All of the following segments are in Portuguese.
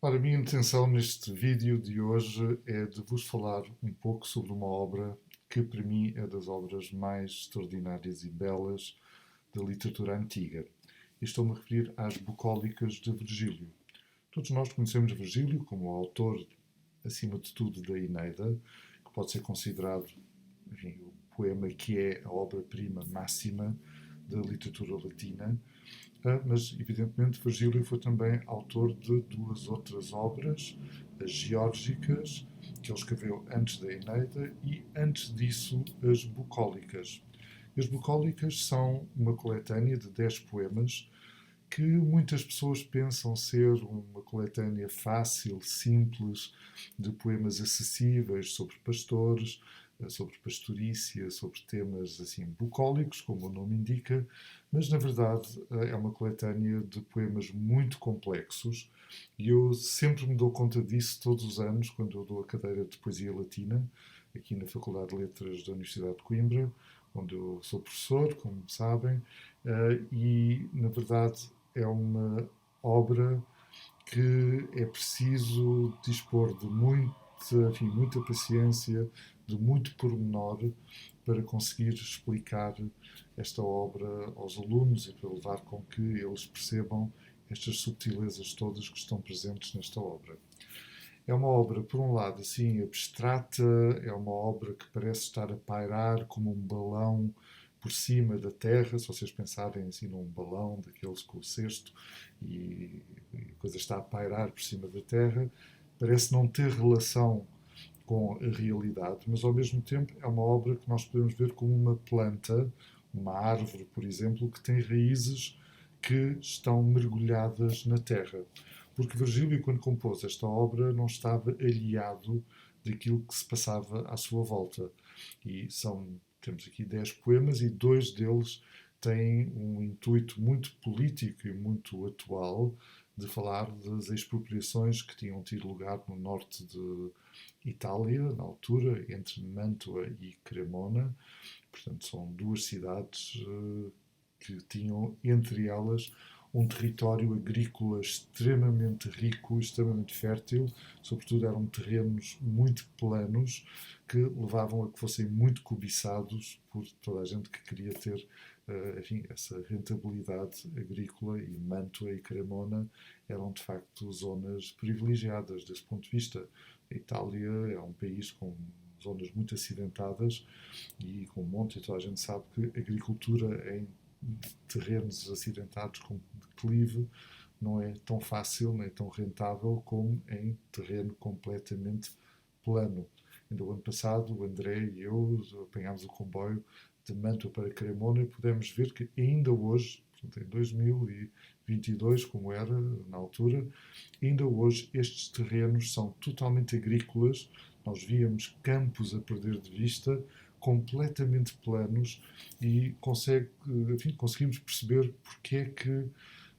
Ora, a minha intenção neste vídeo de hoje é de vos falar um pouco sobre uma obra que para mim é das obras mais extraordinárias e belas da literatura antiga. E estou-me a referir às Bucólicas de Virgílio. Todos nós conhecemos Virgílio como o autor, acima de tudo, da Eneida, que pode ser considerado, enfim, o poema que é a obra-prima máxima da literatura latina. Mas, evidentemente, Virgílio foi também autor de duas outras obras, as Geórgicas, que ele escreveu antes da Eneida, e, antes disso, as Bucólicas. As Bucólicas são uma coletânea de 10 poemas que muitas pessoas pensam ser uma coletânea fácil, simples, de poemas acessíveis sobre pastores, sobre pastorícia, sobre temas assim bucólicos, como o nome indica, mas na verdade é uma coletânea de poemas muito complexos e eu sempre me dou conta disso todos os anos quando eu dou a cadeira de Poesia Latina aqui na Faculdade de Letras da Universidade de Coimbra, onde eu sou professor, como sabem, e na verdade é uma obra que é preciso dispor de muita paciência, de muito pormenor para conseguir explicar esta obra aos alunos e para levar com que eles percebam estas subtilezas todas que estão presentes nesta obra. É uma obra, por um lado, assim, abstrata, é uma obra que parece estar a pairar como um balão por cima da Terra, se vocês pensarem assim num balão daqueles com o cesto e a coisa está a pairar por cima da Terra, parece não ter relação com a realidade, mas ao mesmo tempo é uma obra que nós podemos ver como uma planta, uma árvore, por exemplo, que tem raízes que estão mergulhadas na terra. Porque Virgílio, quando compôs esta obra, não estava aliado daquilo que se passava à sua volta. E temos aqui 10 poemas e dois deles têm um intuito muito político e muito atual de falar das expropriações que tinham tido lugar no norte de Itália, na altura, entre Mantua e Cremona. Portanto, são duas cidades que tinham, entre elas, um território agrícola extremamente rico, extremamente fértil, sobretudo eram terrenos muito planos que levavam a que fossem muito cobiçados por toda a gente que queria ter enfim, essa rentabilidade agrícola, e Mantua e Cremona eram de facto zonas privilegiadas desse ponto de vista. A Itália é um país com zonas muito acidentadas e com monte, e toda a gente sabe que a agricultura em terrenos acidentados com declive não é tão fácil nem tão rentável como em terreno completamente plano. Ainda o ano passado, o André e eu apanhámos o comboio de Mantua para Cremona e pudemos ver que ainda hoje, portanto, em 2022, como era na altura, ainda hoje estes terrenos são totalmente agrícolas. Nós víamos campos a perder de vista, completamente planos, e enfim, conseguimos perceber porque é que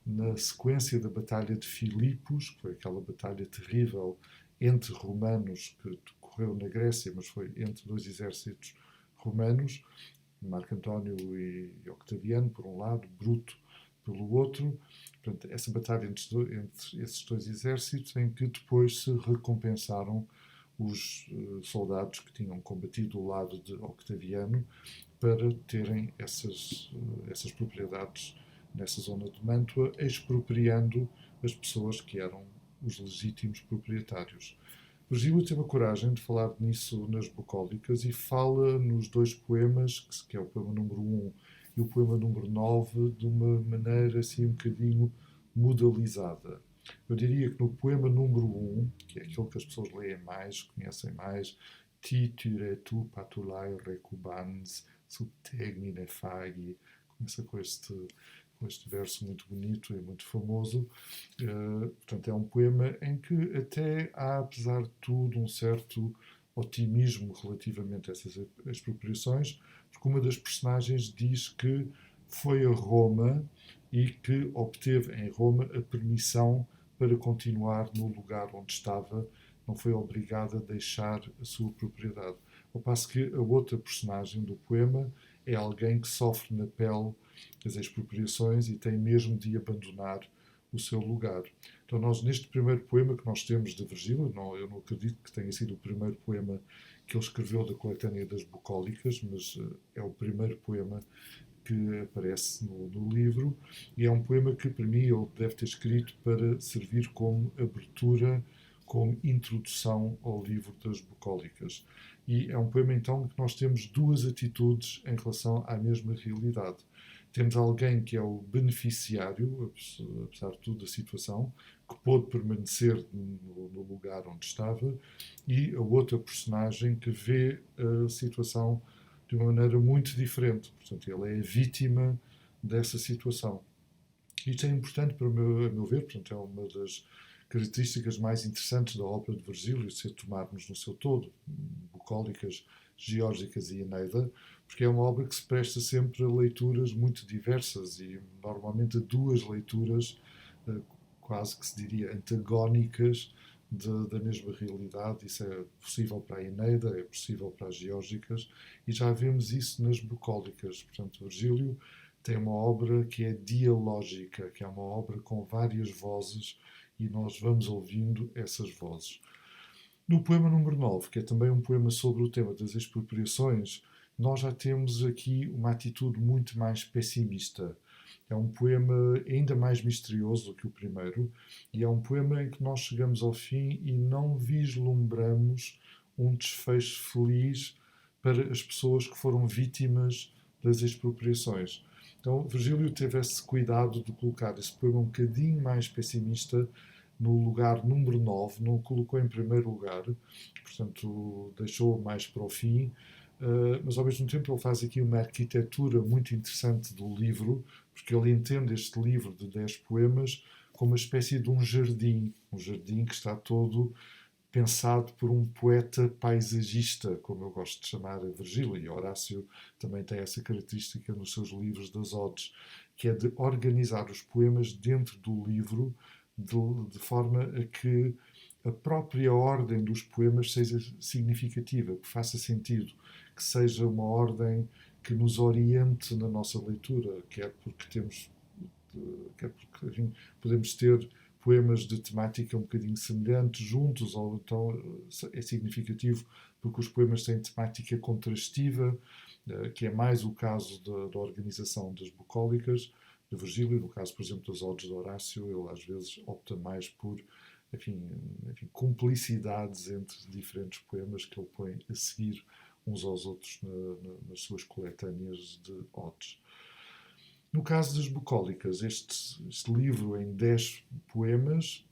na sequência da Batalha de Filipos, que foi aquela batalha terrível entre romanos que decorreu na Grécia, mas foi entre dois exércitos romanos, Marco António e Octaviano, por um lado, Bruto pelo outro. Portanto, essa batalha entre esses dois exércitos, em que depois se recompensaram os soldados que tinham combatido do lado de Octaviano para terem essas propriedades nessa zona de Mantua, expropriando as pessoas que eram os legítimos proprietários. Virgílio teve a coragem de falar nisso nas Bucólicas e fala nos dois poemas, que é o poema número 1 e o poema número 9, de uma maneira assim um bocadinho modalizada. Eu diria que no poema número 1, que é aquele que as pessoas leem mais, conhecem mais, Ti tyre tu patulai recubans sub tegmine fagi, começa com este verso muito bonito e muito famoso. Portanto, é um poema em que até há, apesar de tudo, um certo otimismo relativamente a essas expropriações, porque uma das personagens diz que foi a Roma e que obteve em Roma a permissão para continuar no lugar onde estava, não foi obrigada a deixar a sua propriedade. Ao passo que a outra personagem do poema é alguém que sofre na pele as expropriações e tem mesmo de abandonar o seu lugar. Então nós, neste primeiro poema que nós temos de Virgílio, eu não acredito que tenha sido o primeiro poema que ele escreveu da coletânea das bucólicas, mas é o primeiro poema que aparece no livro, e é um poema que, para mim, ele deve ter escrito para servir como abertura, como introdução ao livro das bucólicas. E é um poema, então, que nós temos duas atitudes em relação à mesma realidade. Temos alguém que é o beneficiário, apesar de tudo, da situação, que pôde permanecer no lugar onde estava, e a outra personagem que vê a situação de uma maneira muito diferente. Portanto, ele é a vítima dessa situação. Isto é importante, para a meu ver, portanto, é uma das características mais interessantes da obra de Virgílio, se a tomarmos no seu todo, bucólicas, geórgicas e Eneida, porque é uma obra que se presta sempre a leituras muito diversas e normalmente a duas leituras quase que se diria antagónicas da mesma realidade. Isso é possível para a Eneida, é possível para as geórgicas, e já vemos isso nas bucólicas. Portanto, Virgílio tem uma obra que é dialógica, que é uma obra com várias vozes, e nós vamos ouvindo essas vozes. No poema número 9, que é também um poema sobre o tema das expropriações, nós já temos aqui uma atitude muito mais pessimista. É um poema ainda mais misterioso do que o primeiro, e é um poema em que nós chegamos ao fim e não vislumbramos um desfecho feliz para as pessoas que foram vítimas das expropriações. Então, Virgílio teve esse cuidado de colocar esse poema um bocadinho mais pessimista no lugar número 9, não o colocou em primeiro lugar, portanto, deixou mais para o fim, mas ao mesmo tempo ele faz aqui uma arquitetura muito interessante do livro, porque ele entende este livro de 10 poemas como uma espécie de um jardim que está todo pensado por um poeta paisagista, como eu gosto de chamar a Virgílio, e Horácio também tem essa característica nos seus livros das odes, que é de organizar os poemas dentro do livro de forma a que a própria ordem dos poemas seja significativa, que faça sentido, que seja uma ordem que nos oriente na nossa leitura, quer porque enfim, podemos ter poemas de temática um bocadinho semelhante juntos, ou então é significativo porque os poemas têm temática contrastiva, que é mais o caso da organização das bucólicas de Virgílio. No caso, por exemplo, das odes de Horácio, ele às vezes opta mais por enfim, cumplicidades entre diferentes poemas que ele põe a seguir uns aos outros nas suas coletâneas de odes. No caso das bucólicas, este livro em 10 poemas,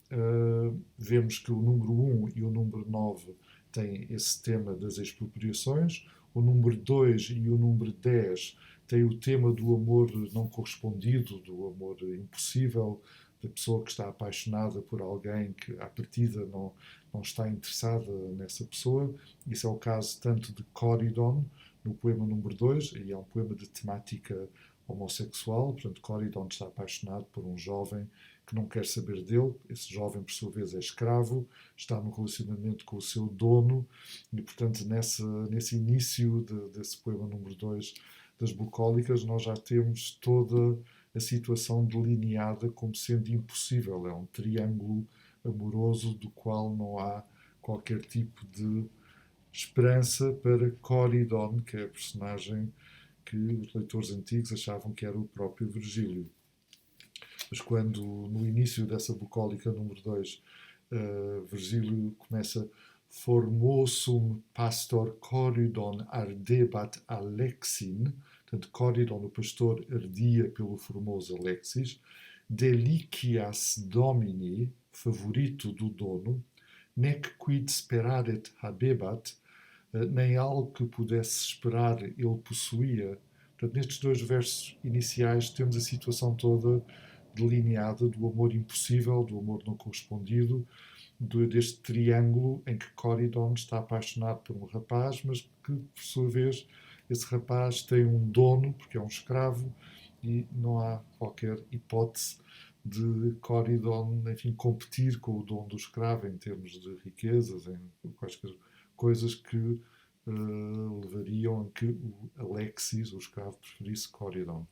vemos que o número 1 e o número 9 têm esse tema das expropriações, o número 2 e o número 10 têm o tema do amor não correspondido, do amor impossível, da pessoa que está apaixonada por alguém que, à partida, não está interessada nessa pessoa. Isso é o caso tanto de Corydon, no poema número 2, e é um poema de temática homossexual, portanto, Corydon está apaixonado por um jovem que não quer saber dele. Esse jovem, por sua vez, é escravo, está num relacionamento com o seu dono, e, portanto, nesse início desse poema número 2 das bucólicas, nós já temos toda a situação delineada como sendo impossível. É um triângulo amoroso do qual não há qualquer tipo de esperança para Corydon, que é a personagem que os leitores antigos achavam que era o próprio Virgílio. Mas quando, no início dessa bucólica número 2, Virgílio começa Formosum pastor Corydon ardebat Alexin, portanto, Corydon, o pastor, ardia pelo formoso Alexis, delicias domini, favorito do dono, nec quid speraret habebat, nem algo que pudesse esperar ele possuía. Portanto, nestes dois versos iniciais temos a situação toda delineada do amor impossível, do amor não correspondido, deste triângulo em que Corydon está apaixonado por um rapaz, mas que, por sua vez, esse rapaz tem um dono, porque é um escravo, e não há qualquer hipótese de Corydon, enfim, competir com o dono do escravo em termos de riquezas, em quaisquer coisas que levariam a que o Alexis, o escravo, preferisse Corydon.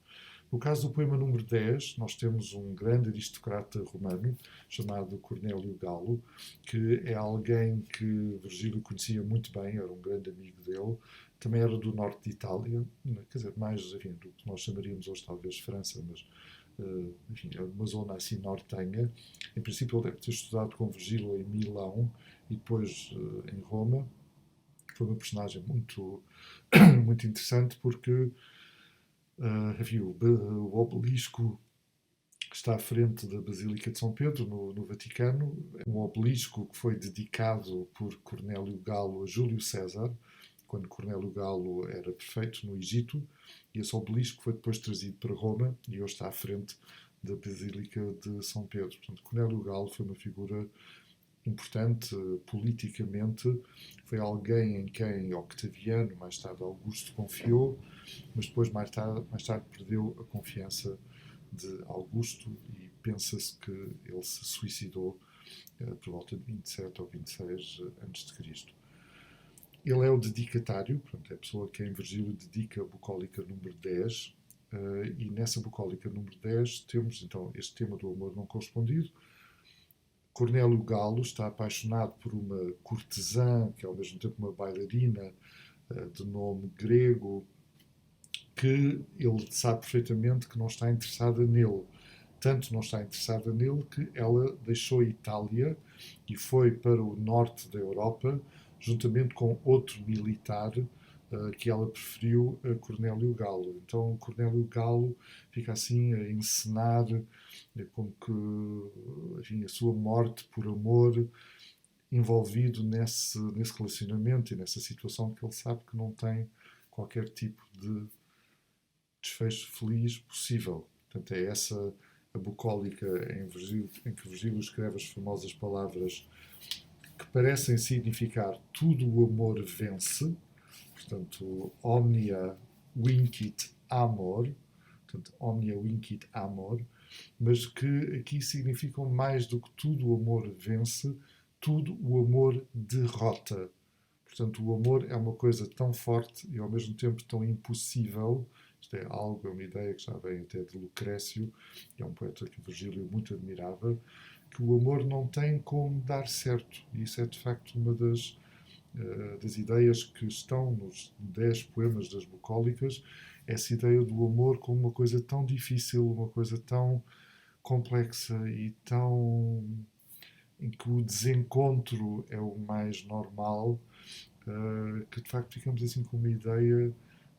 No caso do poema número 10, nós temos um grande aristocrata romano chamado Cornélio Galo, que é alguém que Virgílio conhecia muito bem, era um grande amigo dele, também era do norte de Itália, quer dizer, mais enfim, do que nós chamaríamos hoje talvez França, mas enfim, é uma zona assim nortenha. Em princípio ele deve ter estudado com Virgílio em Milão e depois em Roma. Foi uma personagem muito, muito interessante porque enfim, o obelisco que está à frente da Basílica de São Pedro, no Vaticano, um obelisco que foi dedicado por Cornélio Galo a Júlio César, quando Cornélio Galo era prefeito no Egito, e esse obelisco foi depois trazido para Roma e hoje está à frente da Basílica de São Pedro. Portanto, Cornélio Galo foi uma figura importante politicamente, foi alguém em quem Octaviano, mais tarde Augusto, confiou, mas depois mais tarde perdeu a confiança de Augusto e pensa-se que ele se suicidou por volta de 27 ou 26 antes de Cristo. Ele é o dedicatário, portanto, é a pessoa a quem Virgílio dedica a bucólica número 10, e nessa bucólica número 10 temos então este tema do amor não correspondido. Cornélio Galo está apaixonado por uma cortesã, que é ao mesmo tempo uma bailarina, de nome grego, que ele sabe perfeitamente que não está interessada nele. Tanto não está interessada nele que ela deixou a Itália e foi para o norte da Europa, juntamente com outro militar que ela preferiu a Cornélio Galo. Então Cornélio Galo fica assim a encenar como que enfim, a sua morte por amor envolvido nesse relacionamento e nessa situação que ele sabe que não tem qualquer tipo de desfecho feliz possível. Portanto, é essa a bucólica em que Virgílio escreve as famosas palavras que parecem significar tudo o amor vence, portanto, omnia vincit amor, portanto, omnia vincit amor, mas que aqui significam mais do que tudo o amor vence, tudo o amor derrota. Portanto, o amor é uma coisa tão forte e ao mesmo tempo tão impossível. Isto é algo, é uma ideia que já vem até de Lucrécio, que é um poeta que Virgílio muito admirava, que o amor não tem como dar certo. E isso é de facto uma das ideias que estão nos 10 poemas das bucólicas, essa ideia do amor como uma coisa tão difícil, uma coisa tão complexa e tão em que o desencontro é o mais normal, que de facto ficamos assim com uma ideia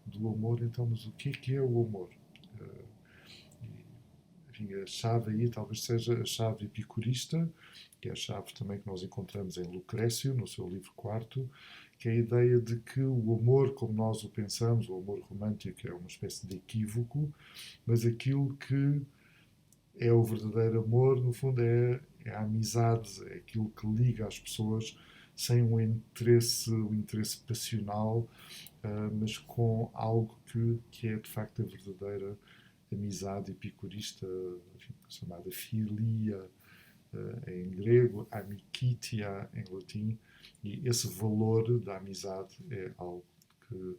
do amor. Então, mas o que é o amor? Uh, Enfim, a chave aí talvez seja a chave epicurista, que é a chave também que nós encontramos em Lucrécio, no seu livro quarto, que é a ideia de que o amor, como nós o pensamos, o amor romântico é uma espécie de equívoco, mas aquilo que é o verdadeiro amor, no fundo, é a amizade, é aquilo que liga as pessoas sem um interesse passional, mas com algo que é de facto a verdadeira amizade epicurista, enfim, chamada filia em grego, amicitia em latim, e esse valor da amizade é algo que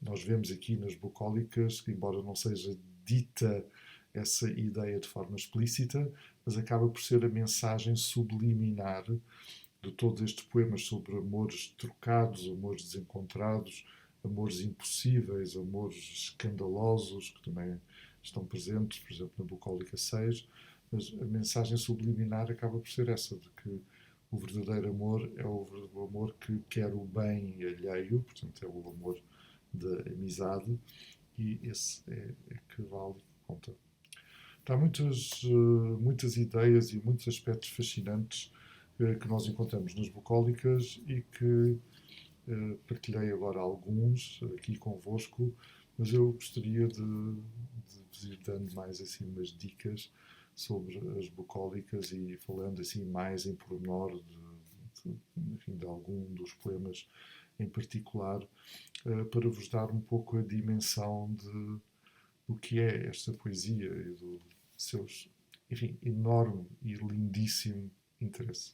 nós vemos aqui nas bucólicas, que embora não seja dita essa ideia de forma explícita, mas acaba por ser a mensagem subliminar de todos estes poemas sobre amores trocados, amores desencontrados, amores impossíveis, amores escandalosos, que também estão presentes, por exemplo, na Bucólica 6, mas a mensagem subliminar acaba por ser essa, de que o verdadeiro amor é o amor que quer o bem alheio, portanto é o amor da amizade, e esse é que vale, que conta. Há muitas ideias e muitos aspectos fascinantes que nós encontramos nas bucólicas e que partilhei agora alguns aqui convosco, mas eu gostaria de vos ir dando mais assim umas dicas sobre as bucólicas e falando assim mais em pormenor enfim, de algum dos poemas em particular, para vos dar um pouco a dimensão do que é esta poesia e do seu, enfim, enorme e lindíssimo interesse.